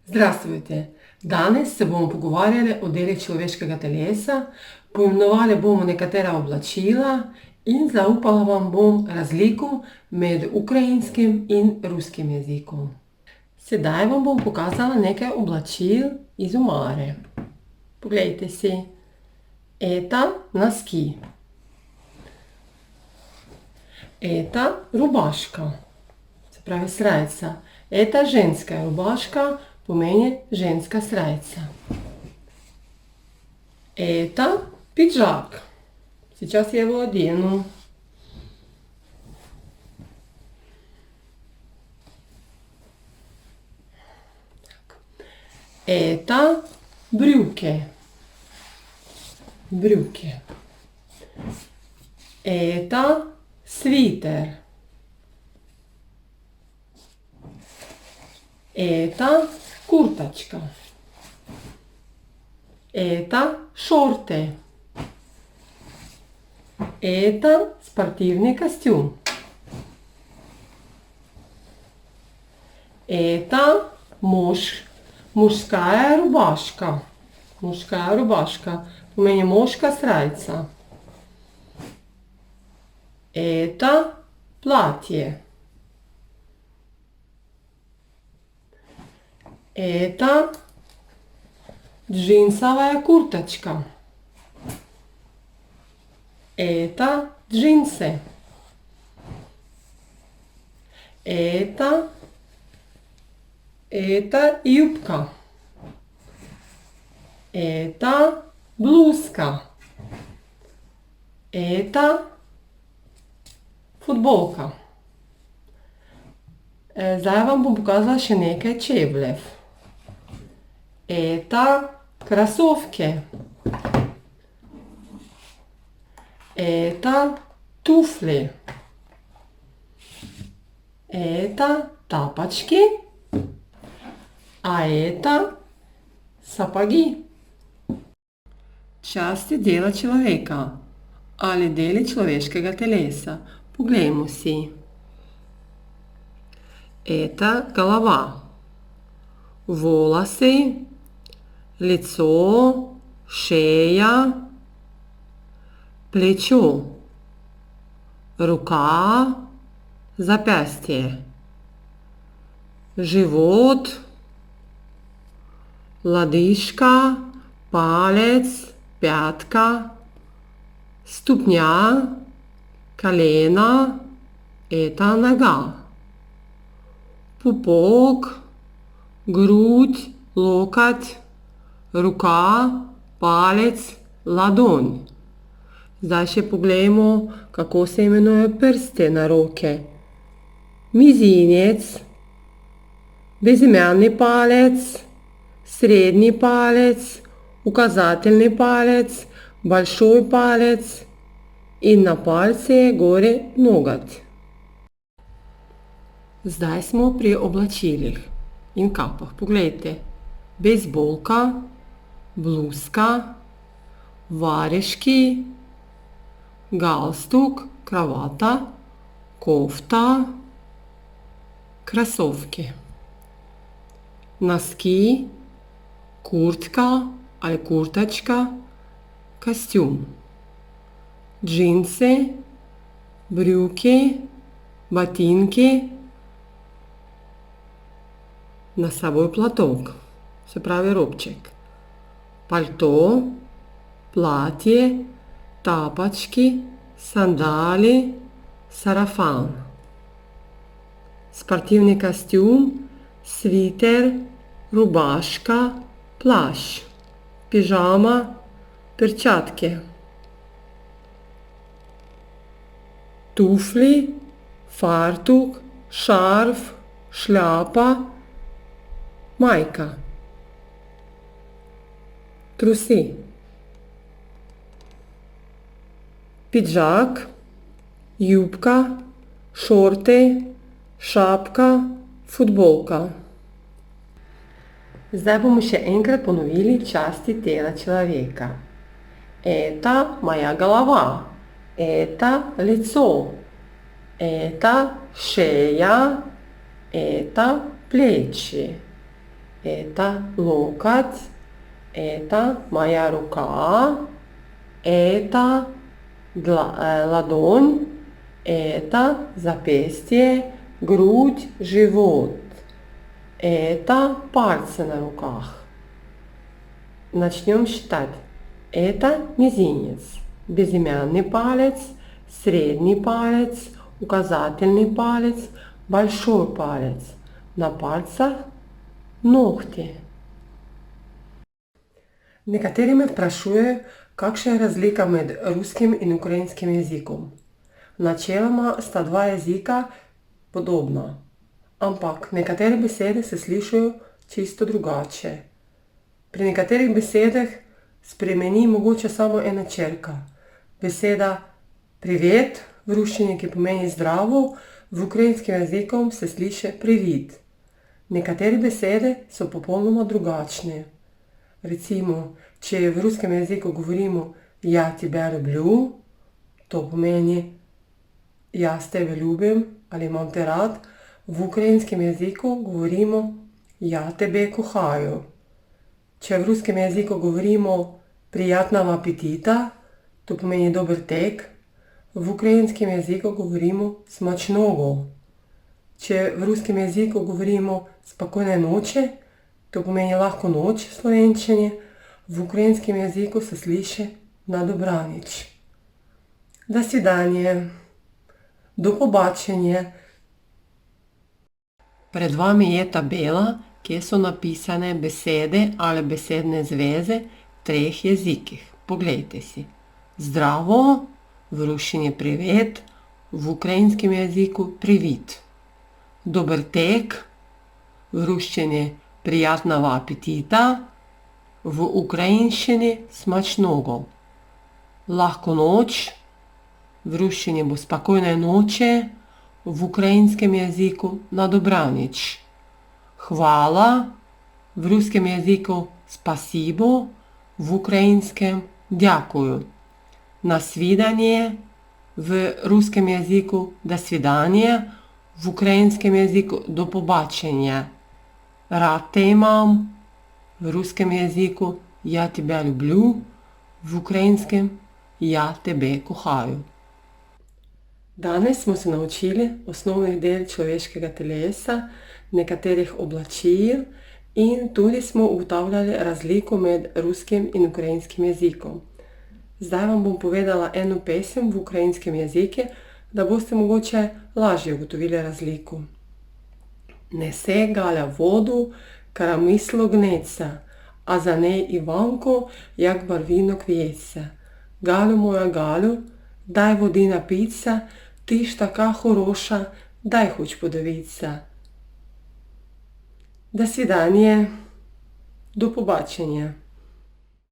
Zdravstvujte! Danes se bomo pogovarjali o delih človeškega telesa, poimenovali bomo nekatera oblačila in zaupala vam bom razliko med ukrajinskim in ruskim jezikom. Sedaj vam bom pokazala nekaj oblačil iz omare. Poglejte si. Это носки. Это рубашка. Se pravi srajca. Это женская рубашка, pomeni ženska srajca. Это пиджак. Сейчас я его одену. Это брюки. Брюки. Это свитер. Это курточка. Это шорты. Это спортивный костюм. Это мужская рубашка. Мужская рубашка. Помени мужка срайца. Это платье. Это джинсовая курточка. Это джинсы. Это юбка. Это блузка. Это футболка. Zdaj vam bom pokazala še nekaj čevljev. Это кроссовки. Это туфли. Это тапочки. А это сапоги. Части dela človeka ali deli človeškega telesa. Poglejmo si. Это голова. Волосы, лицо, шея, плечо, рука, запястье, живот, лодыжка, палец, пятка, ступня, колено, это нога, пупок, грудь, локоть, рука, palec, ladonj. Zdaj še poglejmo, kako se imenujejo prste na roke. Mizinec, bezimeni palec, srednji palec, ukazateljni palec, большой palec in na palce je gore nogat. Zdaj smo pri oblačilih in kapah. Poglejte. Bejzbolka, bluzka, vareški, galstuk, kravata, kofta, krasovke. Носки, куртка ali kurtačka, костюм. Джинсы, брюки, ботинки, носовой платок, se pravi robček. Palto, платье, тапочки, сандали, сарафан. Спортивный костюм, свитер, рубашка, плащ, пижама, перчатки. Туфли, фартук, шарф, шляпа, майка. Труси. Пиджак, юбка, шорти, шапка, футболка. Zdaj bomo še enkrat ponovili časti tela človeka. Это моя голова. Это лицо. Это шея. Это плечи. Это локоть. Это моя рука. Это ладонь. Это запястье, грудь, живот. Это пальцы на руках. Начнем считать. Это мизинец, безымянный палец, средний палец, указательный палец, большой палец. На пальцах ногти. Nekateri me vprašujejo, kakšna je razlika med ruskim in ukrajinskim jezikom. Načeloma sta dva jezika podobna, ampak nekatere besede se slišijo čisto drugače. Pri nekaterih besedah spremeni mogoče samo ena črka. Beseda privet v ruščini, ki pomeni zdravo, v ukrajinskem jeziku se sliši privid. Nekatere besede so popolnoma drugačne. Recimo, če v ruskem jeziku govorimo ja tebe люблю, to pomeni jaz tebe ljubim ali imam te rad, v ukrajinskem jeziku govorimo ja tebe кохаю. Če v ruskem jeziku govorimo приятного апетита, to pomeni dober tek, v ukrajinskem jeziku govorimo смачного. Če v ruskem jeziku govorimo spokojne noči, to pomeni lahko noč v slovenščini, v ukrajinskem jeziku se sliši na dobranič. До свидания. До побачення. Pred vami je tabela, kjer so napisane besede ali besedne zveze v treh jezikih. Poglejte si. Zdravo, v ruščini privet, v ukrajinskem jeziku privid. Dober tek, v ruščini приятного апетита, в украинщині смачного. Лахко ноч, в руščini bo спокойной ночи, в украинском языку на добраніч. Хвала, в русском языку спасибо, в украинском дякую. На свидание, в русском языку до свидания, в украинском языку до побачення. Rad te imam, v ruskem jeziku ja tebe люблю, v ukrajinskem ja tebe кохаю. Danes smo se naučili osnovnih del človeškega telesa, nekaterih oblačil in tudi smo ugotavljali razliko med ruskim in ukrajinskim jezikom. Zdaj vam bom povedala eno pesem v ukrajinskem jeziku, da boste mogoče lažje ugotovili razliko. Несе Галя воду, карамисло гнеться, а за неї Іванко, як барвінок в'ється. Галю моя Галю, дай води напіться, ти ж така хороша, дай хоч подивіться. До свидання, до побачення.